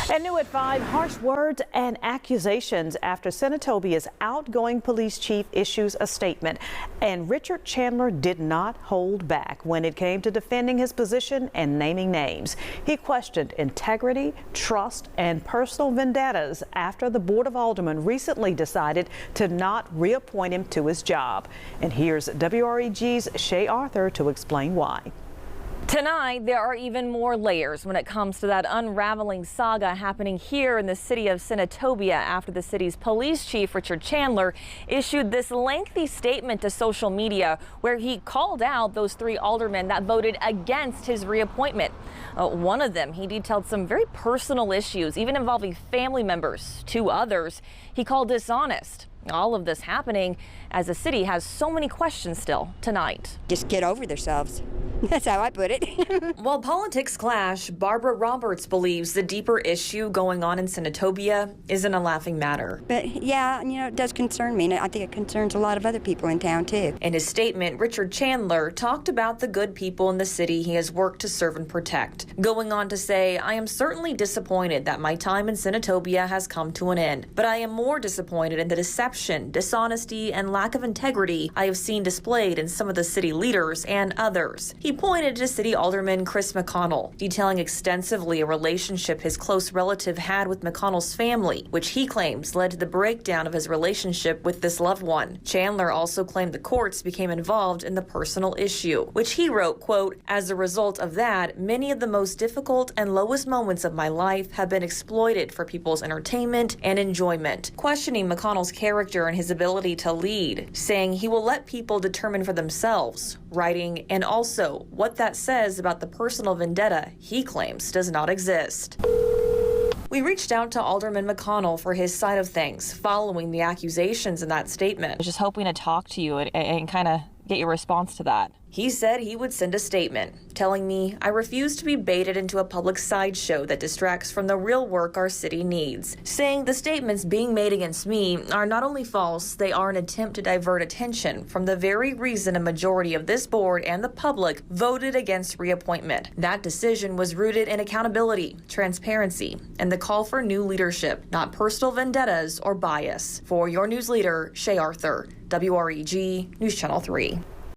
And new at 5, harsh words and accusations after Senatobia's outgoing police chief issues a statement. And Richard Chandler did not hold back when it came to defending his position and naming names. He questioned integrity, trust, and personal vendettas after the Board of Aldermen recently decided to not reappoint him to his job. And here's WREG's Shay Arthur to explain why. Tonight, there are even more layers when it comes to that unraveling saga happening here in the city of Senatobia after the city's police chief, Richard Chandler, issued this lengthy statement to social media where he called out those 3 aldermen that voted against his reappointment. One of them, he detailed some very personal issues, even involving family members. 2 others, he called dishonest. All of this happening as the city has so many questions still tonight. Just get over themselves. That's how I put it. While politics clash, Barbara Roberts believes the deeper issue going on in Senatobia isn't a laughing matter. But yeah, it does concern me, and I think it concerns a lot of other people in town too. In his statement, Richard Chandler talked about the good people in the city he has worked to serve and protect, going on to say, "I am certainly disappointed that my time in Senatobia has come to an end, but I am more disappointed in the deception, dishonesty, and lack of integrity I have seen displayed in some of the city leaders and others." He pointed to City Alderman Chris McConnell, detailing extensively a relationship his close relative had with McConnell's family, which he claims led to the breakdown of his relationship with this loved one. Chandler also claimed the courts became involved in the personal issue, which he wrote, quote, "As a result of that, many of the most difficult and lowest moments of my life have been exploited for people's entertainment and enjoyment," questioning McConnell's character and his ability to lead, saying he will let people determine for themselves, writing, "and also what that says about the personal vendetta he claims does not exist." We reached out to Alderman McConnell for his side of things following the accusations in that statement. I was just hoping to talk to you and kind of get your response to that. He said he would send a statement, telling me, "I refuse to be baited into a public sideshow that distracts from the real work our city needs," saying the statements being made against me are not only false, they are an attempt to divert attention from the very reason a majority of this board and the public voted against reappointment. That decision was rooted in accountability, transparency, and the call for new leadership, not personal vendettas or bias. For your news leader, Shay Arthur, WREG News Channel 3.